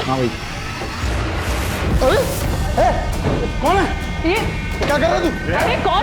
हाँ भाई। कौन है ये? क्या कर रहा है तू? अरे कौन?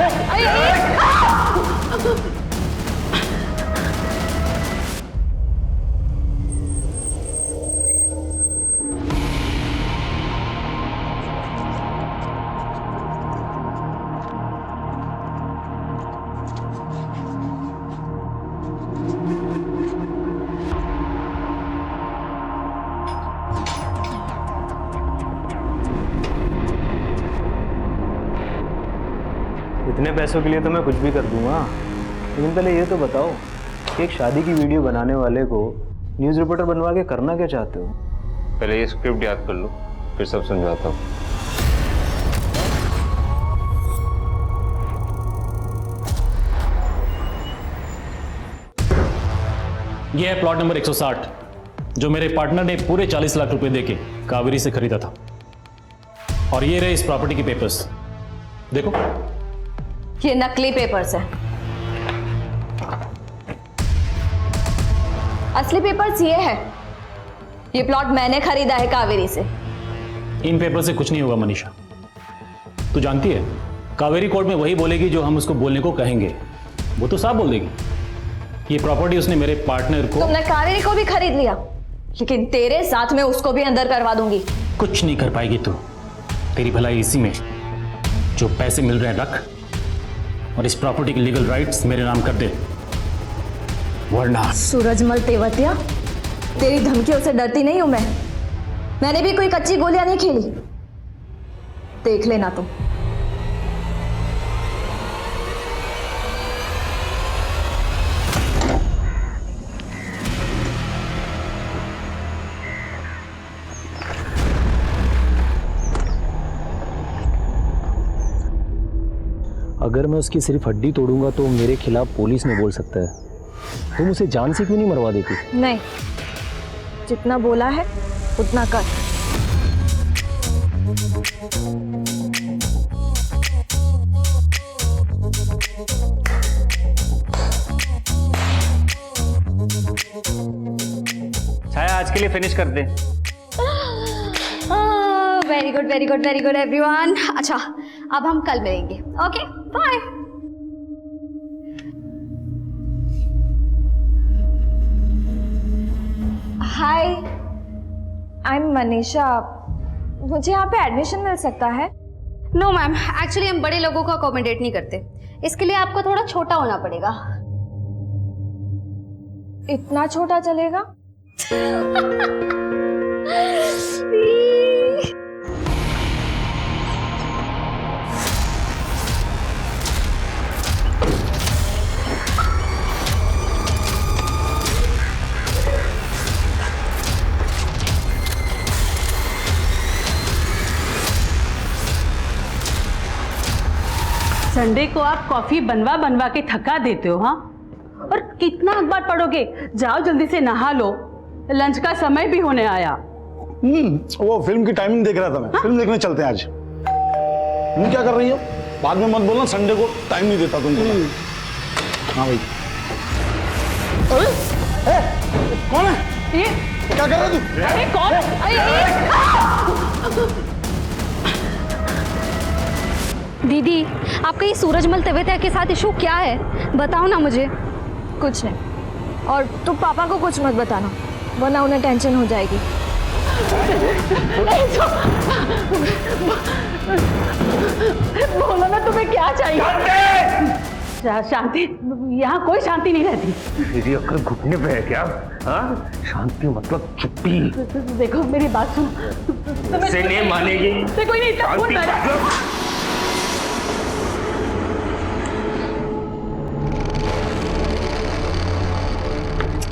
इतने पैसों के लिए तो मैं कुछ भी कर दूंगा, लेकिन पहले ये तो बताओ कि एक शादी की वीडियो बनाने वाले को न्यूज़ रिपोर्टर बनवा के करना क्या चाहते हो? पहले ये स्क्रिप्ट याद कर लो, फिर सब समझाता हूँ। ये है प्लॉट नंबर 160 जो मेरे पार्टनर ने पूरे 40 लाख रुपए देके कावेरी से खरीदा था। और ये रहे इस प्रॉपर्टी के पेपर्स, देखो। ये नकली पेपर्स है। असली पेपर्स ये है। ये प्लॉट मैंने खरीदा है कावेरी से। इन पेपर से कुछ नहीं होगा मनीषा। तू जानती है कावेरी कोर्ट में वही बोलेगी जो हम उसको बोलने को कहेंगे। वो तो साफ बोल देगी। ये प्रॉपर्टी उसने मेरे पार्टनर को। तुमने कावेरी को भी खरीद लिया, लेकिन तेरे साथ में उसको भी अंदर करवा दूंगी। कुछ नहीं कर पाएगी तू। तेरी भलाई इसी में, जो पैसे मिल रहे हैं रख, और इस प्रॉपर्टी के लीगल राइट्स मेरे नाम कर दे, वरना। सूरजमल तेवतिया, तेरी धमकियों से डरती नहीं हूं मैं। मैंने भी कोई कच्ची गोलियां नहीं खेली, देख लेना तुम। अगर मैं उसकी सिर्फ हड्डी तोड़ूंगा तो मेरे खिलाफ पुलिस में बोल सकता है। तुम उसे जान से क्यों नहीं मरवा देती? नहीं, जितना बोला है उतना कर। छाया आज के लिए फिनिश कर दे। Very good very good very good everyone. अच्छा, अब हम कल मिलेंगे। Okay, bye. Hi, I am Manisha. मुझे यहाँ पे एडमिशन मिल सकता है? नो मैम, एक्चुअली हम बड़े लोगों को अकोमोडेट नहीं करते। इसके लिए आपको थोड़ा छोटा होना पड़ेगा। इतना छोटा चलेगा? संडे को आप कॉफी बनवा बनवा के थका देते हो, हाँ? और कितना अखबार पढ़ोगे? जाओ जल्दी से नहा लो, लंच का समय भी होने आया। वो फिल्म की टाइमिंग देख रहा था मैं। फिल्म देखने चलते हैं आज। तुम क्या कर रही हो? बाद में मत बोलना, संडे को टाइम नहीं देता तुमको। हाँ भाई। कौन है? ये? क्या कर रहा है तू? अरे कौन? दीदी, आपका ये सूरजमल तेवतिया के साथ इशू क्या है? बताओ ना मुझे। कुछ नहीं, और तुम पापा को कुछ मत बताना, वरना उन्हें टेंशन हो जाएगी। बोलो ना, तुम्हें क्या चाहिए? शांति? यहाँ कोई शांति नहीं रहती। तेरी अक्ल घुटने पे है क्या? हाँ, शांति मतलब चुप्पी। देखो मेरी बात सुनो। से नहीं मानेगी। देखो ये इतना खून बह रहा है।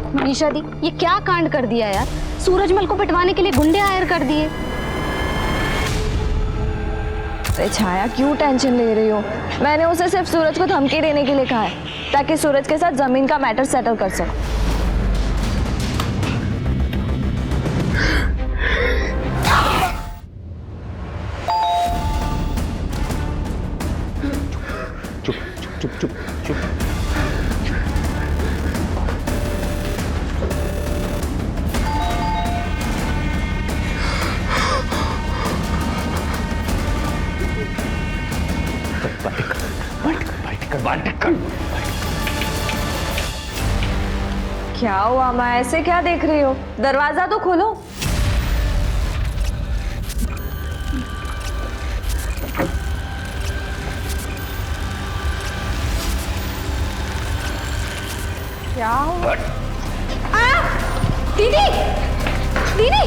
मनीषा दी, ये क्या कांड कर दिया यार? सूरजमल को पिटवाने के लिए गुंडे हायर कर दिए। अरे छाया, क्यों टेंशन ले रही हो? मैंने उसे सिर्फ सूरज को धमकी देने के लिए कहा है, ताकि सूरज के साथ जमीन का मैटर सेटल कर सको। चुप चुप चुप चुप। क्या हुआ माँ, ऐसे क्या देख रही हो? दरवाजा तो खोलो। क्या हुआ? दीदी, दीदी,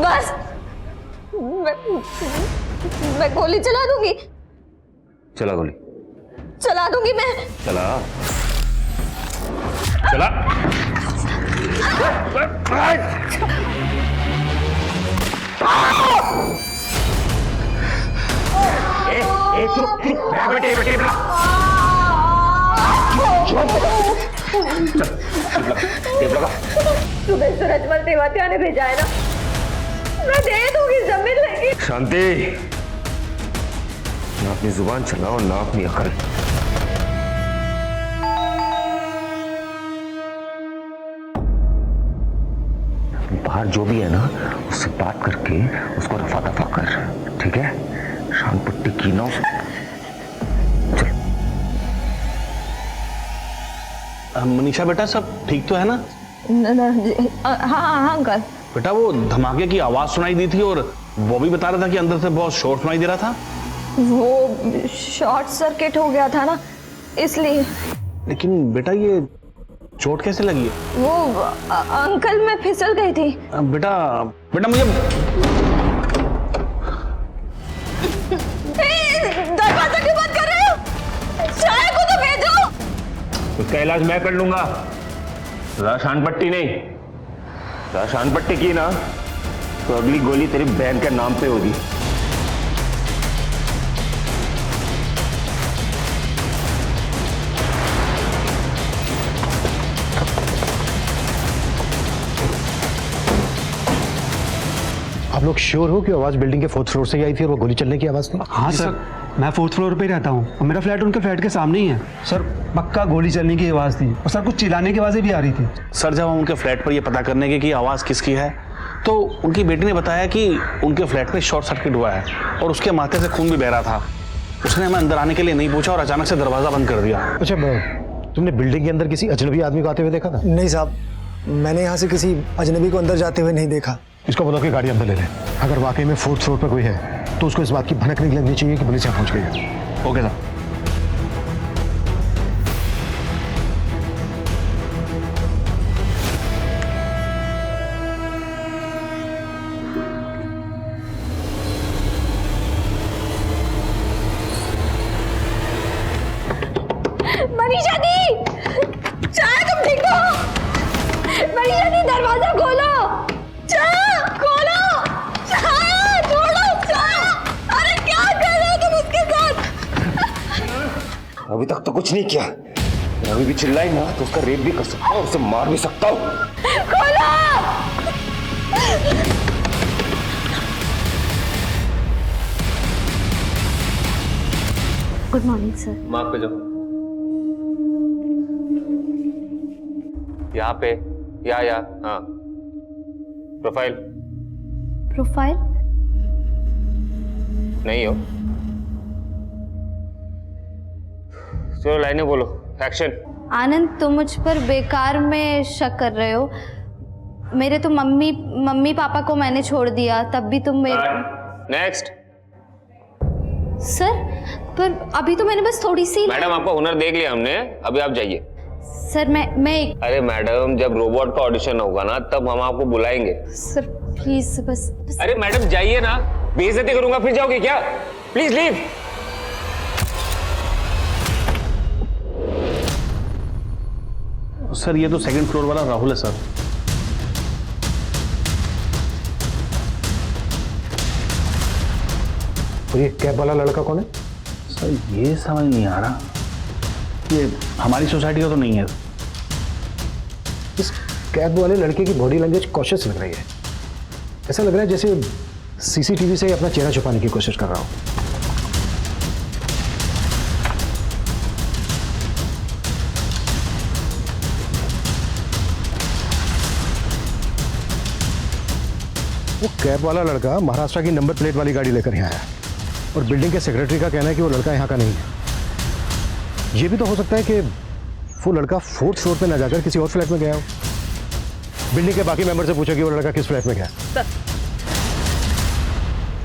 बस मैं गोली चला दूंगी, चला गोली, चला दूंगी मैं। चला चला। बेटे बेटे तुम्हें सूरजमल देवातिया ने भेजा है ना, मैं दे दूंगी जमीन लेके। शांति, ना अपनी जुबान चलाओ ना अपनी अकल। बाहर जो भी है ना, उससे बात करके उसको रफा दफा कर, ठीक है? शान पट्टी की ना। चल। मनीषा बेटा, सब ठीक तो है ना? हाँ अंकल। बेटा वो धमाके की आवाज सुनाई दी थी और वो भी बता रहा था कि अंदर से बहुत शोर सुनाई दे रहा था। वो शॉर्ट सर्किट हो गया था ना, इसलिए। लेकिन बेटा ये चोट कैसे लगी है? वो अंकल मैं फिसल गई थी। बेटा बेटा मुझे दरवाजा क्यों बंद कर रहे हो? चाय को तो भेजो। उसका इलाज मैं कर लूंगा, शान पट्टी नहीं। शान पट्टी की ना तो अगली गोली तेरी बहन के नाम पे होगी। आप लोग श्योर हो कि आवाज बिल्डिंग के 4th फ्लोर से ही आई थी और वो गोली चलने की आवाज थी? हाँ सर, मैं 4th फ्लोर पे ही रहता हूँ और मेरा फ्लैट उनके फ्लैट के सामने ही है। सर पक्का गोली चलने की आवाज़ थी और सर कुछ चिल्लाने की आवाज़ें भी आ रही थी। सर जब हम उनके फ्लैट पर ये पता करने के कि आवाज किसकी है तो उनकी बेटी ने बताया कि उनके फ्लैट में शॉर्ट सर्किट हुआ है और उसके माथे से खून भी बह रहा था। उसने हमें अंदर आने के लिए नहीं पूछा और अचानक से दरवाजा बंद कर दिया। अच्छा, तुमने बिल्डिंग के अंदर किसी अजनबी आदमी को आते हुए देखा था? नहीं साहब, मैंने यहाँ से किसी अजनबी को अंदर जाते हुए नहीं देखा। इसको बताओ कि गाड़ी अंदर ले ले। अगर वाकई में 4th फ्लोर पर कोई है तो उसको इस बात की भनक नहीं लगनी चाहिए कि पुलिस यहाँ पहुँच गई है। Okay sir. मनीषा दी, चाय तुम ठीक हो? मनीषा दी दरवाजा खोलो, चाय खोलो, चाय छोड़ो, चाय। अरे क्या कर रहे हो तुम उसके साथ? अभी तक तो कुछ नहीं किया, अभी भी चिल्लाई ना तो उसका रेप भी कर सकता हूँ, उसे मार भी सकता हूँ। खोलो। Good morning sir. मार्क पे जाओ। यहाँ पे या हाँ, प्रोफाइल प्रोफाइल नहीं हो। चलो लाइनें बोलो, एक्शन। आनंद, तुम मुझ पर बेकार में शक कर रहे हो। मेरे तो मम्मी पापा को मैंने छोड़ दिया, तब भी तुम मेरे। नेक्स्ट। सर पर अभी तो मैंने बस थोड़ी सी। मैडम आपका हुनर देख लिया हमने, अभी आप जाइए। सर मैं अरे मैडम, जब रोबोट का ऑडिशन होगा ना तब हम आपको बुलाएंगे। सर प्लीज बस। अरे मैडम जाइए ना, बेइज्जती करूंगा फिर जाओगे क्या? Please leave. सर ये तो 2nd फ्लोर वाला राहुल है सर। और ये कैब वाला लड़का कौन है? सर ये समझ नहीं आ रहा, ये हमारी सोसाइटी का तो नहीं है। इस कैब वाले लड़के की बॉडी लैंग्वेज कॉशियस लग रही है। ऐसा लग रहा है जैसे सीसीटीवी से अपना चेहरा छुपाने की कोशिश कर रहा हो। वो कैब वाला लड़का महाराष्ट्र की नंबर प्लेट वाली गाड़ी लेकर यहाँ आया और बिल्डिंग के सेक्रेटरी का कहना है कि वो लड़का यहाँ का नहीं है। ये भी तो हो सकता है कि वो लड़का 4th फ्लोर पे ना जाकर किसी और फ्लैट में गया हो। बिल्डिंग के बाकी मेंबर से पूछा कि वो लड़का किस फ्लैट में गया।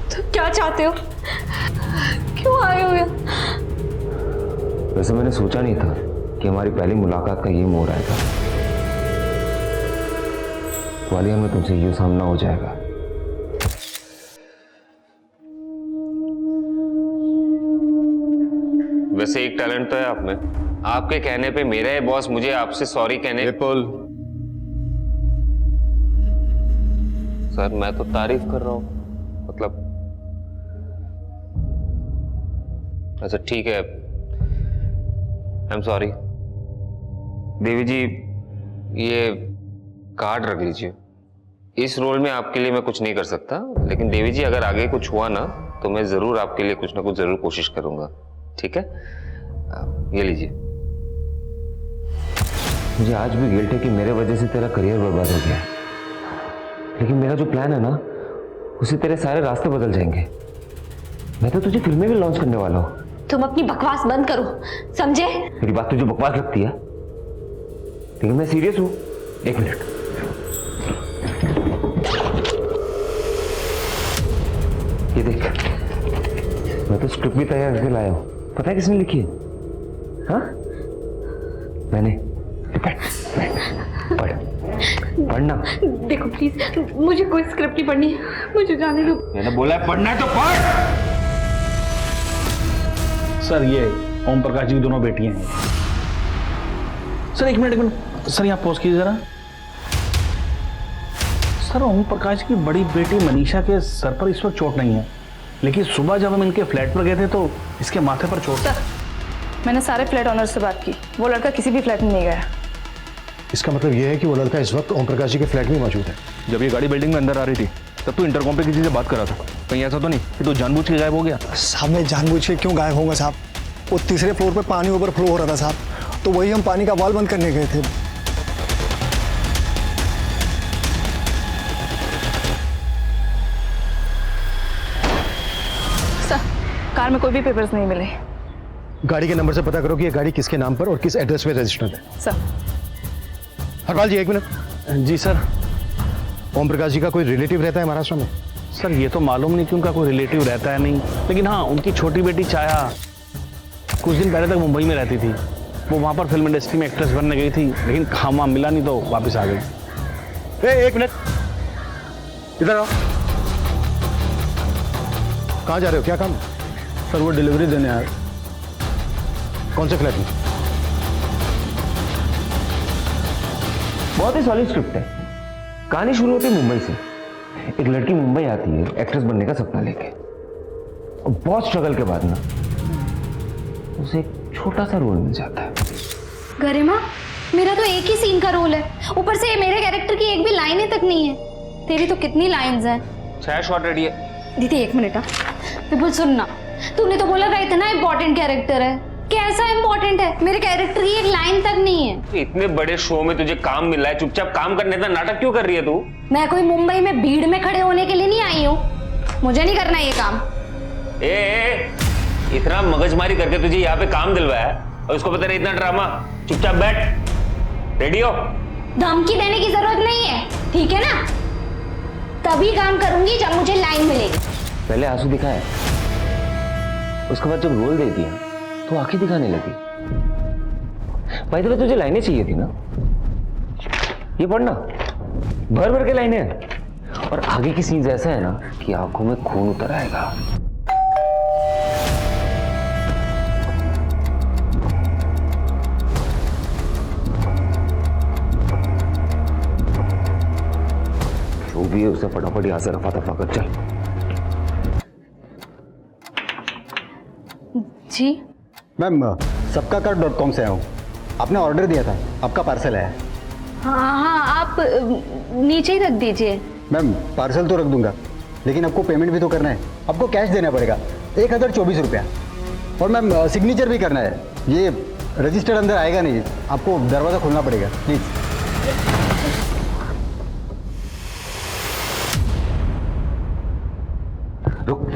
तो क्या चाहते हो? क्यों आए हो यहाँ? वैसे मैंने सोचा नहीं था कि हमारी पहली मुलाकात का ये मोड़ आएगा। वालिया, में तुमसे ये सामना हो जाएगा। वैसे एक टैलेंट तो है आप में। आपके कहने पे मेरा ही बॉस मुझे आपसे सॉरी कहने। विपुल सर, मैं तो तारीफ कर रहा हूं, मतलब अच्छा ठीक है, आई एम सॉरी। देवी जी, ये कार्ड रख लीजिए। इस रोल में आपके लिए मैं कुछ नहीं कर सकता, लेकिन देवी जी अगर आगे कुछ हुआ ना तो मैं जरूर आपके लिए कुछ ना कुछ जरूर कोशिश करूंगा, ठीक है? ये लीजिए। मुझे आज भी गिल्ट है कि मेरे वजह से तेरा करियर बर्बाद हो गया, लेकिन मेरा जो प्लान है ना उससे तेरे सारे रास्ते बदल जाएंगे। मैं तो तुझे फिल्में भी लॉन्च करने वाला हूँ। तुम अपनी बकवास बंद करो, समझे? मेरी बात तुझे बकवास लगती है, लेकिन मैं सीरियस हूँ। एक मिनट, ये देख, मैं तो स्क्रिप्ट भी तैयार करके लाया हूँ। पता है किसने लिखी है? हाँ, मैंने। पढ़, पढ़ना। देखो प्लीज, मुझे कोई स्क्रिप्ट नहीं पढ़नी, मुझे जाने दो। मैंने बोला है पढ़ना है तो पढ़। सर, ये ओम प्रकाश जी की दोनों बेटियां हैं। सर एक मिनट सर, यहाँ पॉज कीजिए जरा। सर, ओम प्रकाश की बड़ी बेटी मनीषा के सर पर इस वक्त चोट नहीं है, लेकिन सुबह जब हम इनके फ्लैट पर गए थे तो इसके माथे पर चोट। सर, मैंने सारे फ्लैट ऑनर से बात की, वो लड़का किसी भी फ्लैट में नहीं गया। इसका मतलब यह है कि वो लड़का इस वक्त ओम प्रकाश जी के फ्लैट में मौजूद है। जब ये गाड़ी बिल्डिंग में अंदर आ रही थी तब तो इंटरकॉम पे किसी से बात कर रहा था। कहीं ऐसा तो नहीं कि तो जानबूझ के गायब हो गया? साहब, मैं जानबूझ के क्यों गायब होगा साहब? वो तीसरे फ्लोर पे पानी ओवरफ्लो हो रहा था साहब, तो वही हम पानी का वाल बंद करने गए थे। सर, कार में कोई भी पेपर्स नहीं मिले। गाड़ी के नंबर से पता करो कि ये गाड़ी किसके नाम पर और किस एड्रेस पे रजिस्टर्ड है। सर। हरपाल जी, एक मिनट। जी सर। ओम प्रकाश जी का कोई रिलेटिव रहता है महाराष्ट्र में? सर, ये तो मालूम नहीं कि उनका कोई रिलेटिव रहता है नहीं, लेकिन हाँ, उनकी छोटी बेटी छाया कुछ दिन पहले तक मुंबई में रहती थी। वो वहाँ पर फिल्म इंडस्ट्री में एक्ट्रेस बनने गई थी, लेकिन काम वाम मिला नहीं तो वापस आ गई। एक मिनट, इधर आओ। कहाँ जा रहे हो, क्या काम? सर, वो डिलीवरी देने आए। कौन से फ्लैट में? बहुत ही सॉलिड स्क्रिप्ट है। कहानी शुरू होती है मुंबई से। एक लड़की मुंबई आती है एक्ट्रेस बनने का सपना लेके, और बहुत स्ट्रगल के बाद ना उसे एक छोटा सा रोल मिल जाता है। गरिमा, मेरा तो एक ही सीन का रोल है, ऊपर से मेरे कैरेक्टर की एक भी लाइन तक नहीं है। तेरी तो कितनी लाइंस हैं? 6 शॉट रेडी है। दीदी एक मिनट। विपुल सुनना, तूने तो बोला था इतना इंपॉर्टेंट कैरेक्टर है। कैसा इंपॉर्टेंट है? मेरे कैरेक्टर की एक लाइन तक नहीं है। इतने बड़े शो में तुझे काम मिल रहा है, चुपचाप काम करने का नाटक क्यों कर रही है तू? मैं कोई मुंबई में भीड़ में खड़े होने के लिए नहीं आई हूँ, मुझे नहीं करना ये काम। इतना मगजमारी करके तुझे यहाँ पे काम दिलवाया और उसको पता नहीं इतना ड्रामा। चुपचाप बैठ, रेडी हो? धमकी देने की जरूरत नहीं है, ठीक है ना? तभी काम करूंगी जब मुझे लाइन मिलेगी। पहले आंसू दिखाया, उसके बाद जब रोल दे दिया तो आंखें दिखाने लगी। भाई तो तुझे लाइनें चाहिए थी ना, ये पढ़ना, भर भर के लाइनें हैं, और आगे की सीन्स ऐसा है ना कि आंखों में खून उतर आएगा। जो भी है उसे फटाफट यहाँ से रफा दफा कर। चल। जी मैम, सबकाकार.com से आया हूँ। आपने ऑर्डर दिया था, आपका पार्सल है। हाँ, आप नीचे ही रख दीजिए। मैम, पार्सल तो रख दूंगा, लेकिन आपको पेमेंट भी तो करना है। आपको कैश देना पड़ेगा 1024 रुपया, और मैम सिग्नेचर भी करना है। ये रजिस्टर्ड अंदर आएगा नहीं, आपको दरवाज़ा खोलना पड़ेगा प्लीज़। रुक,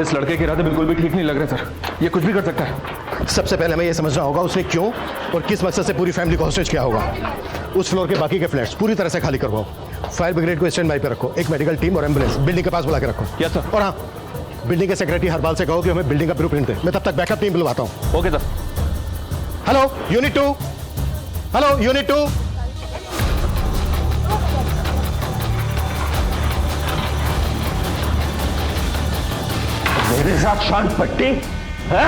इस लड़के के इरादे बिल्कुल भी ठीक नहीं लग रहे सर। ये कुछ भी कर सकता है। सबसे पहले हमें यह समझना होगा उसने क्यों और किस मकसद से पूरी फैमिली को हॉस्टेज किया होगा। उस फ्लोर के बाकी के फ्लैट्स पूरी तरह से खाली करवाओ। फायर ब्रिगेड को स्टैंड बाय पे रखो। एक मेडिकल टीम और एम्बुलेंस बिल्डिंग के पास बुला के रखो। Yes sir. और हाँ, बिल्डिंग के सेक्रेटरी हरपाल से कहो कि हमें बिल्डिंग का ब्लूप्रिंट दे। मैं तब तक बैकअप टीम बुलवाता हूँ। Okay sir. Hello unit 2। Hello unit 2। मेरे साथ शांत पट्टी है?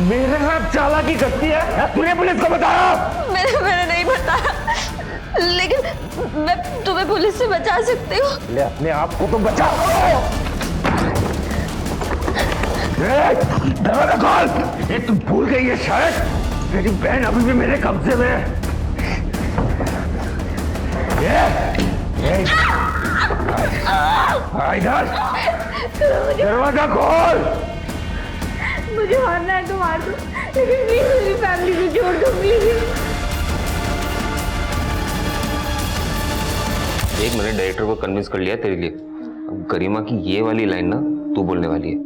मेरे साथ चालाकी करती है? तूने पुलिस को बताया? मैंने नहीं बताया, लेकिन मैं तुम्हें पुलिस से बचा सकती हूँ। ले अपने आप को तो बचा। दरवाजा खोल। ये तुम भूल गई है शायद, तेरी बहन अभी भी मेरे कब्जे में है। इधर दरवाजा खोल। मुझे मारना है तो मार दो, लेकिन प्लीज मेरी फैमिली को छोड़ दो प्लीज। एक मैंने डायरेक्टर को कन्विंस कर लिया तेरे लिए। अब गरिमा की ये वाली लाइन ना तू बोलने वाली है,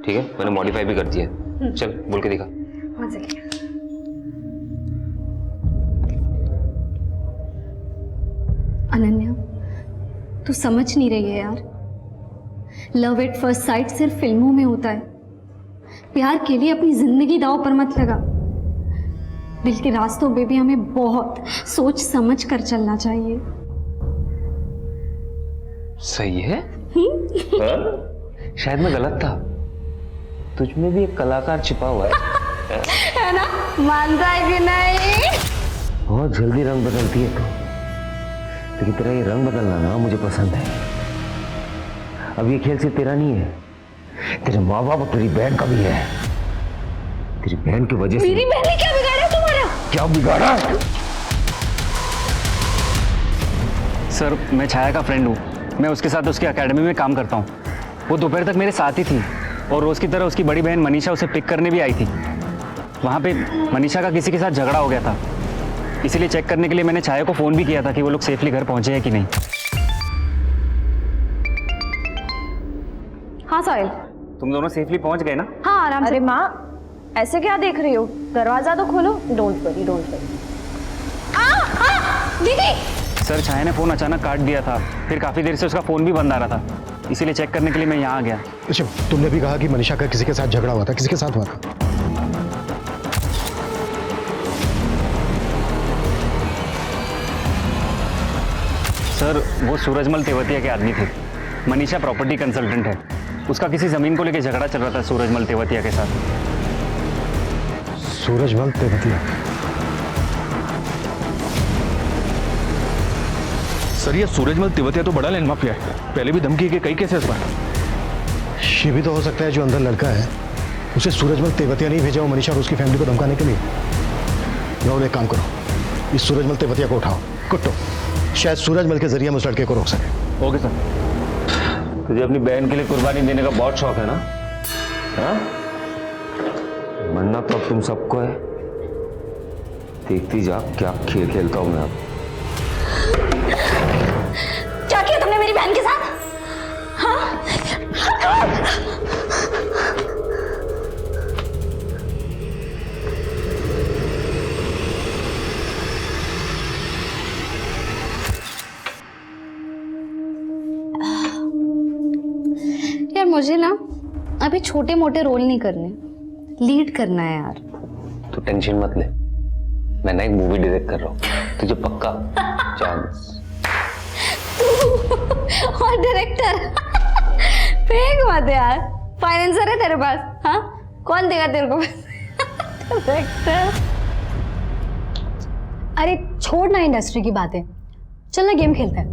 ठीक है? मैंने मॉडिफाई भी कर दिया है। चल बोल के दिखा। अनन्या, तू समझ नहीं रही है यार। लव एट फर्स्ट साइट सिर्फ फिल्मों में होता है। प्यार के लिए अपनी जिंदगी दांव पर मत लगा। दिल के रास्तों पे भी हमें बहुत सोच समझ कर चलना चाहिए। सही है। शायद मैं गलत था। तुझ में भी एक कलाकार छिपा हुआ है। है ना? मानता है कि नहीं? बहुत जल्दी रंग बदलती है तो लेकिन तेरा ये रंग बदलना ना मुझे पसंद है। अब ये खेल सिर्फ तेरा नहीं है, तेरे माँ बाप और तेरी बहन का भी है। तेरी बहन की वजह से। मेरी बहन ने क्या बिगाड़ा तुम्हारा? क्या बिगाड़ा? सर मैं छाया का फ्रेंड हूँ। मैं उसके साथ उसकी एकेडमी में काम करता हूँ। वो दोपहर तक मेरे साथ ही थी और रोज़ की तरह उसकी बड़ी बहन मनीषा उसे पिक करने भी आई थी। वहाँ पे मनीषा का किसी के साथ झगड़ा हो गया था, इसीलिए चेक करने के लिए मैंने छाया को फ़ोन भी किया था कि वो लोग सेफली घर पहुँचे हैं कि नहीं। हाँ साहिल, तुम दोनों सेफली पहुँच गए ना? हाँ आराम से। अरे माँ, ऐसे क्या देख रही हो? दरवाजा तो खोलो। Don't worry, don't worry. दीदी! सर छाया ने फ़ोन अचानक काट दिया था, फिर काफ़ी देर से उसका फ़ोन भी बंद आ रहा था, इसीलिए चेक करने के लिए मैं यहाँ आ गया। अच्छा, तुमने भी कहा कि मनीषा का किसी के साथ झगड़ा हुआ था। किसी के साथ हुआ था? सर वो सूरजमल तेवतिया के आदमी थे। मनीषा प्रॉपर्टी कंसल्टेंट है। उसका किसी ज़मीन को लेकर झगड़ा चल रहा था सूरजमल तेवतिया के साथ। सूरजमल तेवतिया? सर ये सूरजमल तेवतिया तो बड़ा लैंड माफिया है, पहले भी धमकी के कई केसेस पर। ये भी तो हो सकता है जो अंदर लड़का है उसे सूरजमल तेवतिया नहीं भेजा हो मनीषा और उसकी फैमिली को धमकाने के लिए। राहुल एक काम करो, इस सूरजमल तेवतिया को उठाओ, कुट्टो। शायद सूरजमल के जरिए हम उस लड़के को रोक सके। Okay sir. तुझे अपनी बहन के लिए कुर्बानी देने का बहुत शौक है ना? हाँ? मरना तो अब तुम सबको है। देखती जा क्या खेल खेलता हूं मैं अब। क्या किया तुमने मेरी बहन के साथ? हाँ? यार मुझे ना अभी छोटे मोटे रोल नहीं करने, लीड करना है यार। तू टेंशन मत ले, मैं ना एक मूवी डायरेक्ट कर रहा हूँ, तुझे पक्का चांस। और डायरेक्टर? फेंक मत यार, फाइनेंसर है तेरे पास? हाँ, कौन देगा तेरे को डायरेक्टर? अरे छोड़ ना इंडस्ट्री की बातें, चल ना गेम खेलते हैं।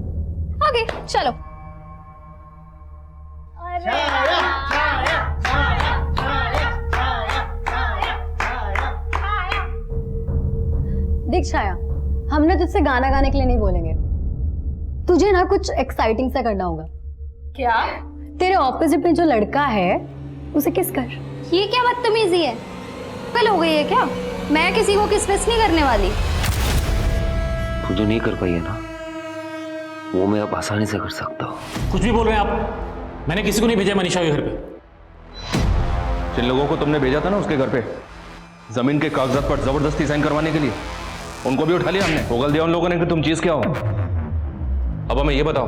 ओके चलो। देख छाया, हमने तुझसे गाना गाने के लिए नहीं बोलेंगे, तुझे ना कुछ एक्साइटिंग सा करना होगा। क्या? तेरे ऑपोजिट में जो लड़का है उसे किस कर। ये क्या बदतमीजी है? कल हो गई है क्या? मैं किसी को किस विस नहीं करने वाली। तू जो नहीं कर पाई है ना, वो मैं अब आसानी से कर सकता हूँ। कुछ भी बोल रहे हैं आप? मैंने किसी को नहीं भेजा मनीषा के घर पे। जिन लोगों को तुमने भेजा था ना उसके घर पे जमीन के कागजात पर जबरदस्ती साइन करवाने के लिए, उनको भी उठा लिया हमने। उगल दिया उन लोगों ने कि तुम चीज क्या हो। अब हमें ये बताओ,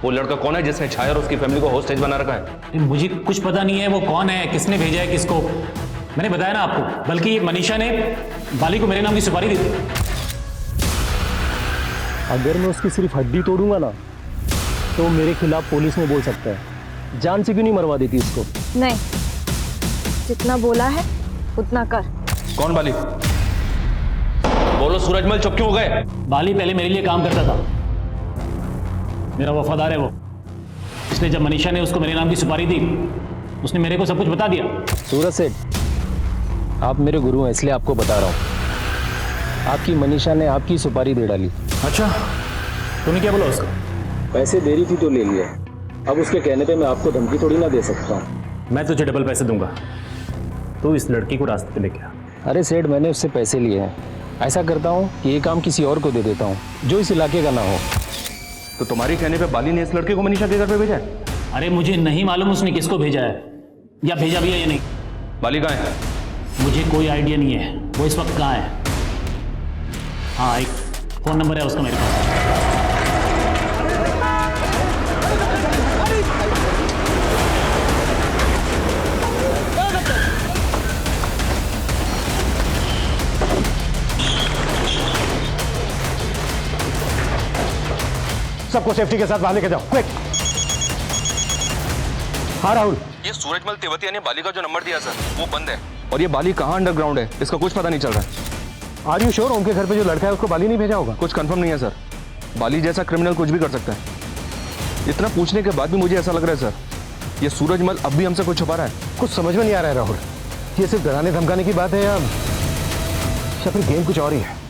वो लड़का कौन है जिसने छाया और उसकी फैमिली को होस्टेज बना रखा है? मुझे कुछ पता नहीं है वो कौन है, किसने भेजा है किसको। मैंने बताया ना आपको, बल्कि ये मनीषा ने बाली को मेरे नाम की सुपारी दी थी। अगर मैं उसकी सिर्फ हड्डी तोड़ूंगा ना तो मेरे खिलाफ पुलिस में बोल सकता है। जान से क्यों नहीं मरवा देती इसको? नहीं, जितना बोला है उतना कर। कौन बाली? बोलो सूरजमल, चुप क्यों हो गए? बाली पहले मेरे लिए काम करता था, मेरा वफादार है वो। इसलिए जब मनीषा ने उसको मेरे नाम की सुपारी दी, उसने मेरे को सब कुछ बता दिया। सूरज सेठ, आप मेरे गुरु हैं इसलिए आपको बता रहा हूँ। आपकी मनीषा ने आपकी सुपारी दे डाली। अच्छा, तूने क्या बोला उसको? पैसे दे रही थी तो ले लिया। अब उसके कहने पे मैं आपको धमकी थोड़ी ना दे सकता हूँ। मैं तुझे डबल पैसे दूंगा, तू इस लड़की को रास्ते पे लेके आ। अरे सेठ, मैंने उससे पैसे लिए हैं। ऐसा करता हूँ कि ये काम किसी और को दे देता हूँ जो इस इलाके का ना हो। तो तुम्हारी कहने पे बाली ने इस लड़के को मनीषा के घर पे भेजा है? अरे मुझे नहीं मालूम उसने किसको भेजा है या भेजा भी है या नहीं। बाली कहाँ है? मुझे कोई आइडिया नहीं है वो इस वक्त कहाँ है। हाँ, एक फोन नंबर है उसका मेरे पास। सबको सेफ्टी के साथ बाहर लेके जाओ, क्विक। हाँ राहुल, ये सूरजमल तेवतिया ने बाली का जो नंबर दिया सर वो बंद है, और ये बाली कहाँ अंडरग्राउंड है इसका कुछ पता नहीं चल रहा है। आर यू श्योर उनके घर पे जो लड़का है उसको बाली नहीं भेजा होगा? कुछ कंफर्म नहीं है सर। बाली जैसा क्रिमिनल कुछ भी कर सकता है। इतना पूछने के बाद भी मुझे ऐसा लग रहा है सर ये सूरजमल अब भी हमसे कुछ छुपा रहा है। कुछ समझ में नहीं आ रहा है राहुल, ये सिर्फ डराने धमकाने की बात है या फिर गेम कुछ और ही है?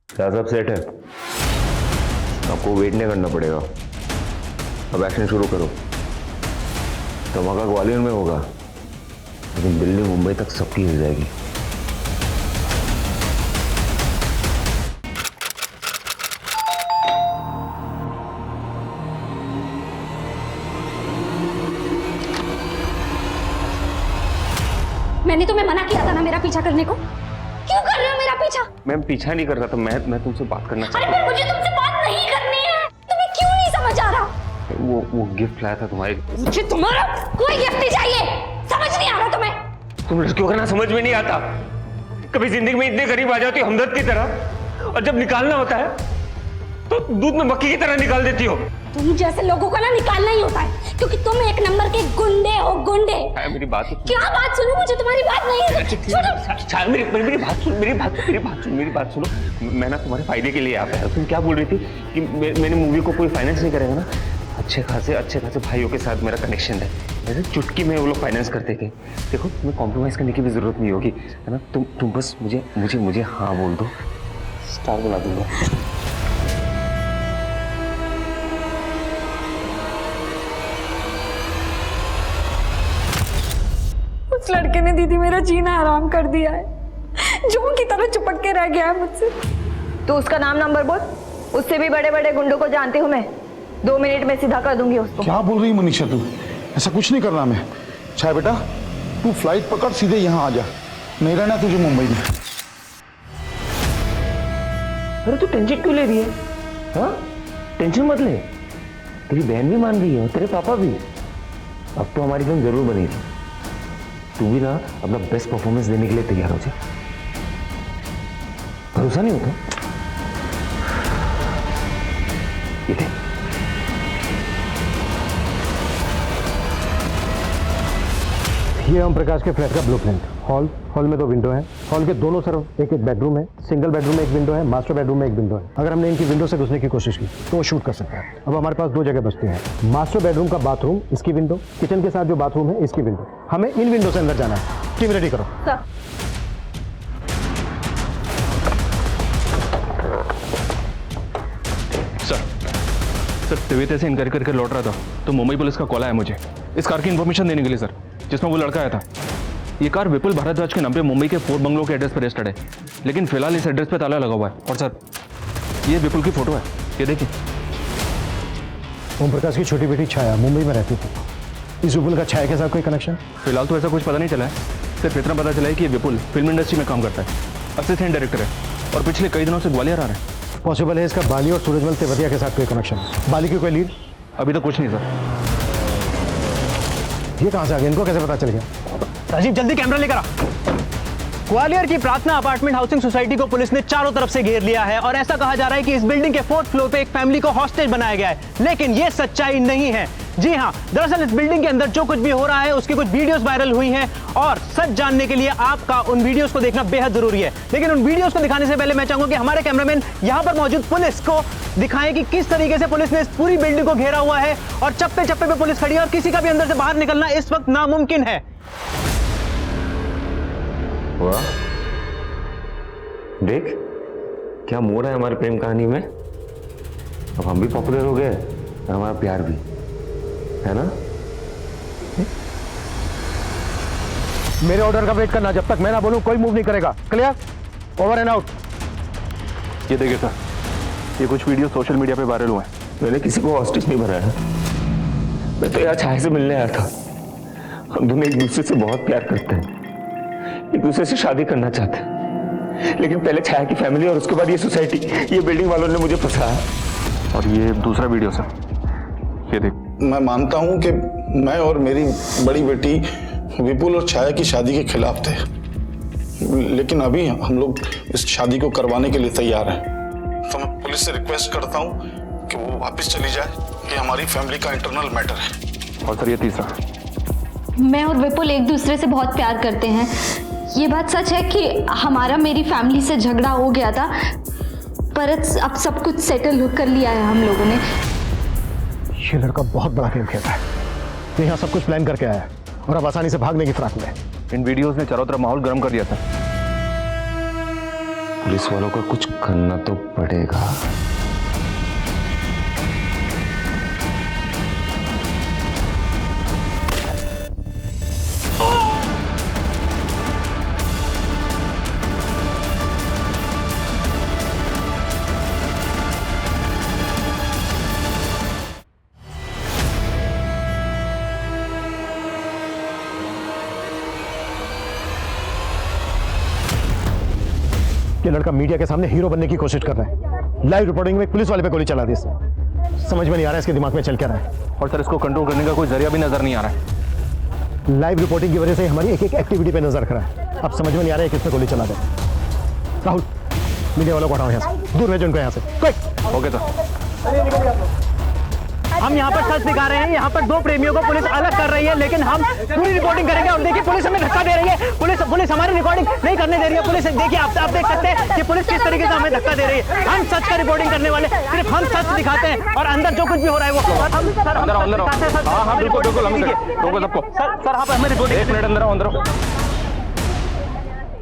सब सेट है, आपको वेट नहीं करना पड़ेगा। अब एक्शन शुरू करो। धमाका ग्वालियर में होगा लेकिन दिल्ली मुंबई तक सबकी हो जाएगी। मैंने तुम्हें मना किया था ना मेरा पीछा करने को। क्यों कर रहे हो मेरा पीछा? मैम पीछा नहीं कर रहा था, मैं तुमसे बात करना अरे फिर मुझे तुमसे बात नहीं करनी है। तुम्हें क्यों नहीं समझ आ रहा? वो गिफ्ट लाया था तुम्हारे। मुझे तुम्हारा कोई गिफ्ट नहीं चाहिए। समझ नहीं आ रहा तुम्हें? तुम लड़कियों का ना समझ में नहीं आता। कभी जिंदगी में इतने करीब आ जाती हो हमदर्द की तरह, और जब निकालना होता है तो दूध में मक्खी की तरह निकाल देती हो। तुम जैसे लोगों का ना निकालना ही होता है, क्योंकि तुम एक नंबर के गुंडे हो, गुंडे। मेरी बात तो क्या बात सुनो? मुझे तुम्हारी बात नहीं मेरी बात सुनो। मैं ना तुम्हारे फायदे के लिए आ पाया। तुम क्या बोल रही थी कि मैंने मूवी को कोई फाइनेंस नहीं करेगा ना? अच्छे खासे भाइयों के साथ मेरा कनेक्शन है, ऐसे चुटकी में वो लोग फाइनेंस करते थे। देखो तुम्हें कॉम्प्रोमाइज करने की भी जरूरत नहीं होगी, है ना? तुम बस मुझे हाँ बोल दो, स्टार बना दूंगा। उस लड़के ने दीदी मेरा जीना हराम कर दिया है, जों की तरह चिपक के रह गया है मुझसे। तू उसका नाम नंबर बोल, उससे भी बड़े बड़े गुंडों को जानती हूँ मैं। 2 मिनट में सीधा कर दूंगी उसको। क्या बोल रही मनीषा तू? ऐसा कुछ नहीं करना मैं। छाया बेटा, तू फ्लाइट पकड़ सीधे यहाँ आ जा, नहीं रहना तुझे मुंबई में। अरे तू टेंशन क्यों ले रही है? हाँ, टेंशन मत ले। तेरी बहन भी मान रही है और तेरे पापा भी। अब तो हमारी फिल्म जरूर बनेगी। तू भी ना अपना बेस्ट परफॉर्मेंस देने के लिए तैयार हो जा। भरोसा नहीं होता? ये देख, ये हम प्रकाश के फ्लैट का ब्लूप्रिंट। हॉल में 2 विंडो हैं। हॉल के दोनों तरफ एक बेडरूम है। सिंगल बेडरूम में 1 विंडो है, मास्टर बेडरूम में 1 विंडो है। अगर हमने इनकी विंडो से घुसने की कोशिश की तो वो शूट कर सकता है। अब हमारे पास 2 जगह बचती हैं। मास्टर बेडरूम का बाथरूम, इसकी विंडो, किचन के साथ जो बाथरूम है इसकी विंडो। हमें इन विंडो से अंदर जाना है। टीम रेडी करो। सर तेवतिया से इंक्वायरी करके लौट रहा था तो मुंबई पुलिस का कॉल आया मुझे इस कार की इन्फॉर्मेशन देने के लिए सर, जिसमें वो लड़का आया था। ये कार विपुल भारद्वाज के नाम पे मुंबई के फोर्ट बंगलो के एड्रेस पर रजिस्टर्ड है, लेकिन फिलहाल इस एड्रेस पे ताला लगा हुआ है। और सर, ये विपुल की फोटो है, ये देखिए। ओम प्रकाश की छोटी बेटी छाया मुंबई में रहती थी। इस विपुल का छाया के साथ कोई कनेक्शन? फिलहाल तो ऐसा कुछ पता नहीं चला है, सिर्फ इतना पता चला है कि ये विपुल फिल्म इंडस्ट्री में काम करता है, असिस्टेंट डायरेक्टर है और पिछले कई दिनों से ग्वालियर आ रहा है। पॉसिबल है इसका बाली और सूरजमल तेवतिया के साथ कोई कनेक्शन? बाली की कोई लीड? अभी तो कुछ नहीं सर। ये कहाँ से आ गया? इनको कैसे पता चल गया? राजीव जल्दी कैमरा लेकर आ। ग्वालियर की प्रार्थना अपार्टमेंट हाउसिंग सोसाइटी को पुलिस ने चारों तरफ से घेर लिया है और ऐसा कहा जा रहा है कि इस बिल्डिंग के 4th फ्लोर पे एक फैमिली को हॉस्टेज बनाया गया है, लेकिन ये सच्चाई नहीं है। जी हां, दरअसल इस बिल्डिंग के अंदर जो कुछ भी हो रहा है उसकी कुछ वीडियोस वायरल हुई हैं और सच जानने के लिए आपका उन वीडियोस को देखना बेहद जरूरी है। लेकिन उन वीडियोस को दिखाने से पहले मैं चाहूंगा कि हमारे कैमरामैन यहां पर मौजूद पुलिस को दिखाएं कि किस तरीके से पुलिस ने इस पूरी बिल्डिंग को घेरा हुआ है और चप्पे चप्पे पे पुलिस खड़ी है और किसी का भी अंदर से बाहर निकलना इस वक्त नामुमकिन है। वाह, देख क्या मोड़ है हमारी प्रेम कहानी में। अब हम भी पॉपुलर हो गए और हमारा प्यार भी, है ना? मेरे ऑर्डर का वेट करना, जब तक मैं ना बोलूं कोई मूव नहीं करेगा। क्लियर? Over and out. ये देखिए सर, ये कुछ वीडियो सोशल मीडिया पे वायरल हुए हैं। मैंने किसी को हॉस्टेज नहीं बनाया, मैं तो यहाँ छाया से मिलने आया था। हम दोनों एक दूसरे से बहुत प्यार करते हैं, एक दूसरे से शादी करना चाहते हैं, लेकिन पहले छाया की फैमिली और उसके बाद ये सोसाइटी, ये बिल्डिंग वालों ने मुझे फंसाया। और ये दूसरा वीडियो सर, ये देख। मैं मानता हूं कि मैं और मेरी बड़ी बेटी विपुल और छाया की शादी के खिलाफ थे, लेकिन अभी हम लोग इस शादी को करवाने के लिए तैयार हैं। तो मैं पुलिस से रिक्वेस्ट करता हूं कि वो वापस चली जाए, कि हमारी फैमिली का इंटरनल मैटर है। और सर ये तीसरा, मैं और विपुल एक दूसरे से बहुत प्यार करते हैं। ये बात सच है कि हमारा मेरी फैमिली से झगड़ा हो गया था, पर अब सब कुछ सेटल कर लिया है हम लोगों ने। ये लड़का बहुत बड़ा खेल खेलता है। ये यहाँ सब कुछ प्लान करके आया है और अब आसानी से भागने की फिराक में है। इन वीडियोस ने चारों तरफ माहौल गर्म कर दिया था। पुलिस वालों का कुछ करना तो पड़ेगा। ये लड़का मीडिया के सामने हीरो बनने की कोशिश कर रहा है। लाइव रिपोर्टिंग में पुलिस वाले पे गोली चला दी इसने। समझ में नहीं आ रहा है इसके दिमाग में चल क्या रहा है। और सर इसको कंट्रोल करने का कोई जरिया भी नजर नहीं आ रहा है। लाइव रिपोर्टिंग की वजह से हमारी एक एक एक्टिविटी पे नजर रखा है। अब समझ में नहीं आ रहा है किस पे गोली चला दे। राहुल, मीडिया वालों को हटाओ यहाँ से, दूर भेजो उनको यहाँ से। Okay sir. हम यहाँ पर सच दिखा रहे हैं, यहाँ पर दो प्रेमियों को पुलिस अलग कर रही है, लेकिन हम पूरी रिपोर्टिंग करेंगे। और देखिए पुलिस हमें धक्का दे रही है, पुलिस हमारी रिकॉर्डिंग नहीं करने दे रही है। पुलिस देखिए, आप देख सकते हैं कि पुलिस किस तरीके से हमें धक्का दे रही है। हम सच का रिपोर्टिंग करने वाले, सिर्फ हम सच दिखाते हैं और अंदर जो कुछ भी हो रहा है वो हाँ बिल्कुल बिल्कुल, रोको सबको। सर आप हमें रिपोर्टिंग। एक मिनट, अंदर आओ, अंदर आओ।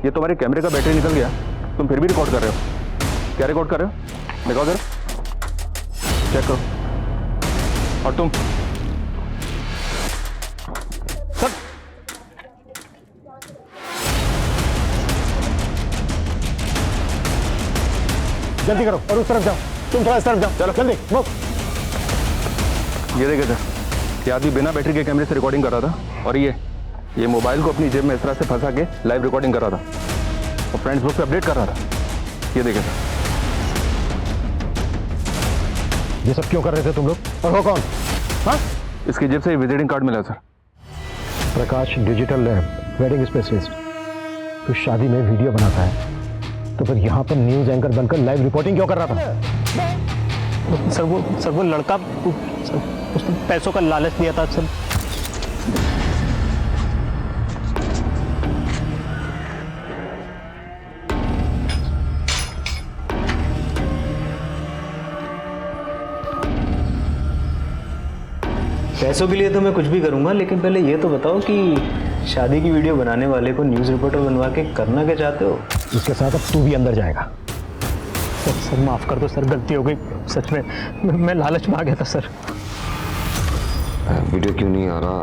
ये तुम्हारे कैमरे का बैटरी निकल गया, तुम फिर भी रिकॉर्ड कर रहे हो। क्या रिकॉर्ड कर रहे हो? दिखाओ जरा, चेक करो। और तुम सर, जल्दी करो और उस तरफ जाओ। तुम थोड़ा इस तरफ जाओ, चलो जल्दी। ये देखे सर, ये आदमी बिना बैटरी के कैमरे से रिकॉर्डिंग कर रहा था और ये मोबाइल को अपनी जेब में इस तरह से फंसा के लाइव रिकॉर्डिंग कर रहा था और फ्रेंड्स बुक पे अपडेट कर रहा था। ये देखे सर। ये सब क्यों कर रहे थे तुम लोग? और वो कौन? हाँ, इसकी जेब से विजिटिंग कार्ड मिला सर। प्रकाश डिजिटल लैब, वेडिंग स्पेशलिस्ट। तो शादी में वीडियो बनाता है, तो फिर यहाँ पर न्यूज एंकर बनकर लाइव रिपोर्टिंग क्यों कर रहा था? सर वो लड़का उसने पैसों का लालच दिया था सर। पैसों के लिए तो मैं कुछ भी करूंगा, लेकिन पहले ये तो बताओ कि शादी की वीडियो बनाने वाले को न्यूज़ रिपोर्टर बनवा के करना क्या चाहते हो? इसके साथ अब तू भी अंदर जाएगा। सर माफ कर दो सर, गलती हो गई सच में, मैं लालच में आ गया था सर। वीडियो क्यों नहीं आ रहा?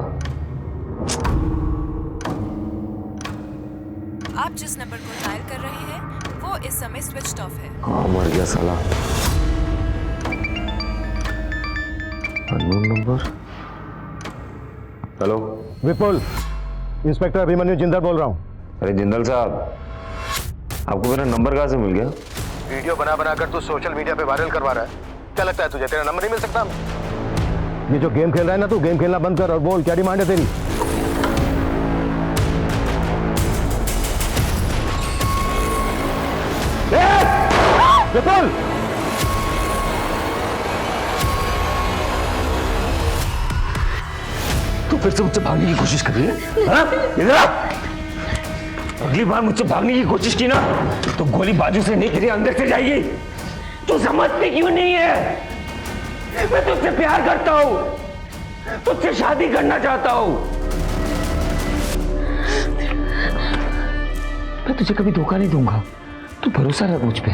जिस नंबर को डायल कर रहे हैं वो इस समय स्विच्ड ऑफ है। हाँ मर गया साला। Unknown number. हेलो विपुल, इंस्पेक्टर अभिमन्यु जिंदल बोल रहा हूँ। अरे जिंदल साहब, आपको मेरा नंबर कहाँ से मिल गया? वीडियो बना बना कर तू सोशल मीडिया पे वायरल करवा रहा है। क्या लगता है तुझे तेरा नंबर नहीं मिल सकता? ये जो गेम खेल रहा है ना, तू गेम खेलना बंद कर और बोल क्या डिमांड है तेरी। विपुल, तू फिर से मुझसे भागने की कोशिश कर रही है? हाँ? इधर आ। अगली बार मुझसे भागने की कोशिश की ना तो गोली बाजू से नहीं तेरे अंदर से जाएगी। तू समझती क्यों नहीं है? मैं तुझसे प्यार करता हूं, तुझसे शादी करना चाहता हूं। मैं तुझे कभी धोखा नहीं दूंगा, तू भरोसा रख मुझ पे।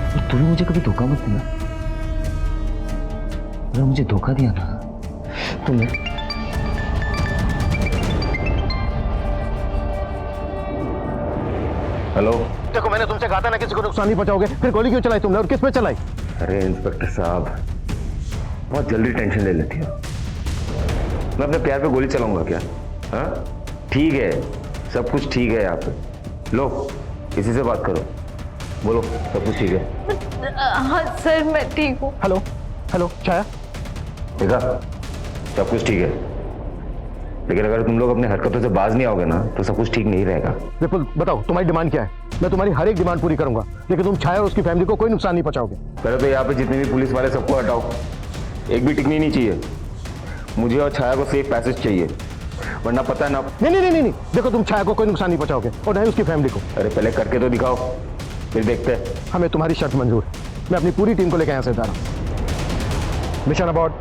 और तूने मुझे कभी धोखा मत देना। अगर मुझे धोखा दिया ना तो मैं हेलो, देखो मैंने तुमसे कहा था ना किसी को नुकसान नहीं पहुंचाओगे, फिर गोली क्यों चलाई तुमने और किस पे चलाई? अरे इंस्पेक्टर साहब, बहुत जल्दी टेंशन ले लेती हो। मैं अपने प्यार पे गोली चलाऊंगा क्या? हाँ ठीक है, सब कुछ ठीक है यहाँ पे। लो किसी से बात करो, बोलो सब कुछ ठीक है। हाँ सर मैं ठीक हूँ। हेलो हेलो छाया, देखा सब कुछ ठीक है, लेकिन अगर तुम लोग अपने हरकतों से बाज नहीं आओगे ना तो सब कुछ ठीक नहीं रहेगा। विपुल बताओ तुम्हारी डिमांड क्या है? मैं तुम्हारी हर एक डिमांड पूरी करूंगा, लेकिन तुम छाया और उसकी फैमिली को कोई नुकसान नहीं पहुंचाओगे। पहले तो यहाँ पे जितने भी पुलिस वाले सबको हटाओ, एक भी टिकनी नहीं चाहिए। मुझे और छाया को सेफ पैसेज चाहिए, वरना पता है ना। नहीं, देखो तुम छाया को कोई नुकसान नहीं पहुंचाओगे और ना ही उसकी फैमिली को। अरे पहले करके तो दिखाओ, फिर देखते हैं। हमें तुम्हारी शर्त मंजूर है। मैं अपनी पूरी टीम को लेकर यहाँ से जा रहा हूँ। मिशन अबॉर्ड,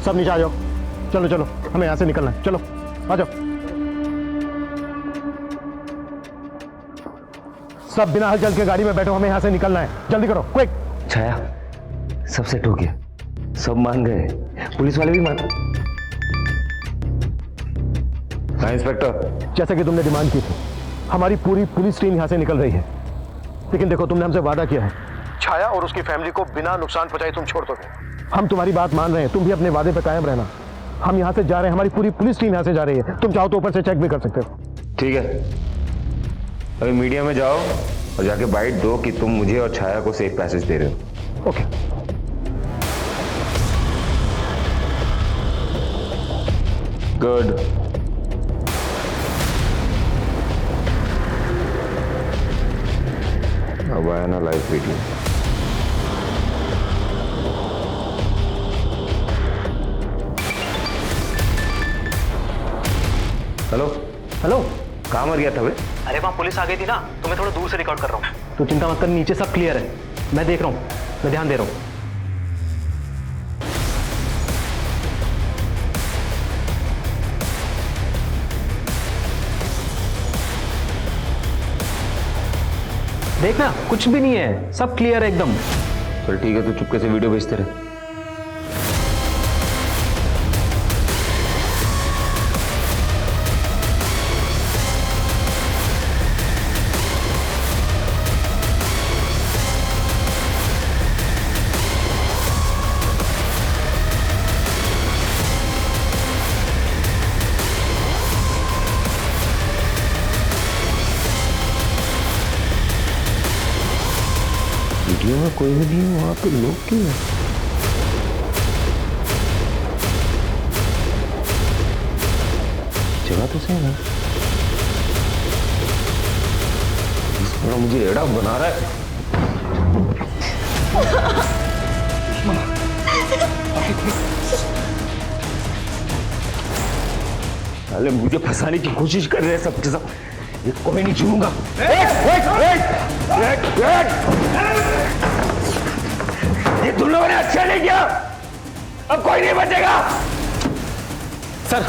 सब नीचे आ जाओ। चलो चलो, हमें यहाँ से निकलना है। चलो आ जाओ, सब बिना हलचल के गाड़ी में बैठो, हमें यहाँ से निकलना है। जल्दी करो, क्विक। छाया सब सेट हो गया, सब मान गए, पुलिस वाले भी मान। हाँ इंस्पेक्टर, जैसे कि तुमने डिमांड की थी, हमारी पूरी पुलिस टीम यहाँ से निकल रही है। लेकिन देखो तुमने हमसे वादा किया है, छाया और उसकी फैमिली को बिना नुकसान पहुंचाए तुम छोड़ दोगे। हम तुम्हारी बात मान रहे हैं, तुम भी अपने वादे पर कायम रहना। हम यहाँ से जा रहे हैं, हमारी पूरी पुलिस टीम यहाँ से जा रही है। तुम चाहो तो ऊपर से चेक भी कर सकते हो। ठीक है, अभी मीडिया में जाओ और जाके बाइट दो कि तुम मुझे और छाया को सेफ पैसेज दे रहे हो। ओके। गुड। अब आया ना लाइव वीडियो। हेलो हेलो, कहाँ मर गया था बे? अरे वहाँ पुलिस आ गई थी ना, तो मैं थोड़ा दूर से रिकॉर्ड कर रहा हूँ। तो चिंता मत कर, नीचे सब क्लियर है। मैं देख रहा हूँ, मैं ध्यान दे रहा हूँ। देखना कुछ भी नहीं है, सब क्लियर है एकदम। चल ठीक है, तो चुपके से वीडियो भेजते रहे। वीडियो में कोई भी नहीं है, वहां पे लोग क्यों हैं? जगह तो सही है, इस बड़ा मुझे एड़ा बना रहा है। साले मुझे फंसाने की कोशिश कर रहे हैं सब के सब। ये कोई नहीं छूऊंगा। ये तुम लोगों ने अच्छा नहीं किया, अब कोई नहीं बचेगा। सर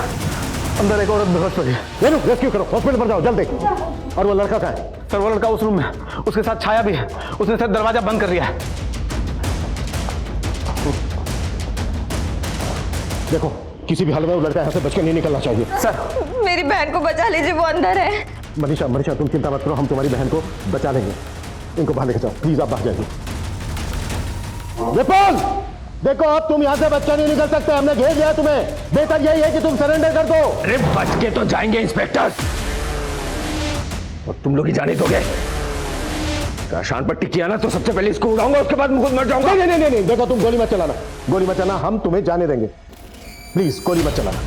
अंदर एक औरत बेहोश पड़ी है, रेस्क्यू करो, हॉस्पिटल पर जाओ जल्दी। और वो लड़का कहाँ है? सर वो लड़का उस रूम में, उसके साथ छाया भी है। उसने सर दरवाजा बंद कर दिया है। देखो किसी भी हाल में वो लड़का यहाँ से बच के नहीं निकलना चाहिए। सर मेरी बहन को बचा लीजिए, वो अंदर है। मनीषा मनीषा तुम चिंता मत करो, हम तुम्हारी बहन को बचा लेंगे। इनको बाहर लेके जाओ प्लीज, आप बाहर जाइए। विपुल देखो, अब तुम यहाँ से बच्चा नहीं निकल सकते, हमने घेर लिया तुम्हें। बेहतर यही है कि तुम सरेंडर कर दो। अरे बच के तो जाएंगे इंस्पेक्टर, और तुम लोग ही जाने दोगे? काशान पट्टी किया ना तो सबसे पहले इसको उड़ाऊंगा, उसके बाद खुद मर जाऊंगा। नहीं नहीं नहीं नहीं, देखो तुम गोली मत चलाना, गोली मत चलाना, हम तुम्हें जाने देंगे। प्लीज गोली मत चलाना,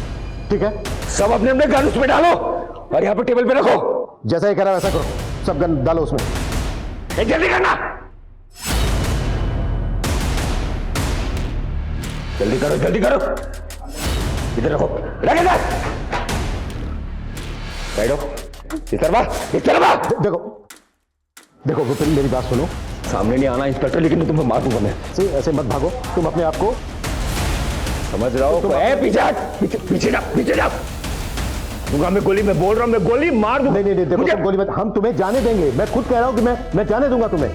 ठीक है? सब अपने अपने गन उसमें डालो और यहाँ पर टेबल पे रखो। जैसा ही करा वैसा करो, सब गन डालो उसमें। जल्दी करना, जल्दी करो जल्दी करो। इधर रखो, रख इधर। बैठो, इस तरफ। देखो देखो विपिन, मेरी बात सुनो। सामने नहीं आना इंस्पेक्टर, लेकिन तुम्हें मार दूंगा मैं। ऐसे मत भागो, तुम अपने आप को समझ रहा हो? पीछे हट, पीछे जा। दूंगा मैं गोली, मैं बोल रहा हूं मैं गोली मार दूंगा। नहीं देखो तुम गोली मत, हम तुम्हें जाने देंगे। मैं खुद कह रहा हूं कि मैं जाने दूंगा तुम्हें।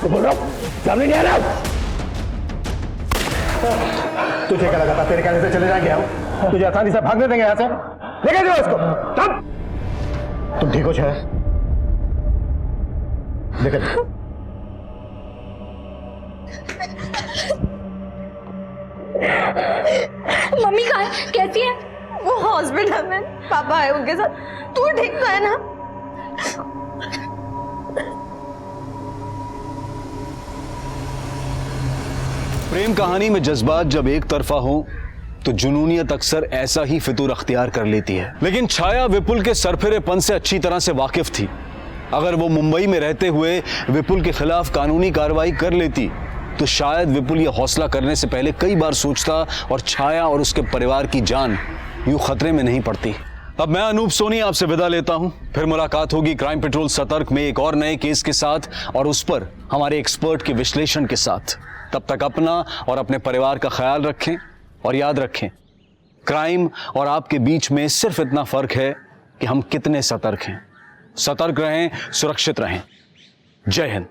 तो बोल रहा हूं सामने नहीं आ रहा। तुझे क्या लगा था तेरे कहने से चले जाएंगे हम? तुझे आसानी से भागने देंगे यहाँ से? लेके जाओ इसको। तुम ठीक हो शायद? लेकर मम्मी कहाँ है? कैसी है? वो हॉस्पिटल में, पापा है उनके साथ। तू ठीक तो है ना? प्रेम कहानी में जज्बात जब एक तरफा हो तो जुनूनियत अक्सर ऐसा ही फितूर अख्तियार कर लेती है। लेकिन छाया विपुल के सरफिरेपन से अच्छी तरह से वाकिफ थी। अगर वो मुंबई में रहते हुए विपुल के खिलाफ कानूनी कार्रवाई कर लेती तो शायद विपुल ये हौसला करने से पहले कई बार सोचता और छाया और उसके परिवार की जान यूं खतरे में नहीं पड़ती। अब मैं अनूप सोनी आपसे विदा लेता हूं। फिर मुलाकात होगी क्राइम पेट्रोल सतर्क में एक और नए केस के साथ और उस पर हमारे एक्सपर्ट के विश्लेषण के साथ। तब तक अपना और अपने परिवार का ख्याल रखें और याद रखें, क्राइम और आपके बीच में सिर्फ इतना फर्क है कि हम कितने सतर्क हैं। सतर्क रहें, सुरक्षित रहें। जय हिंद।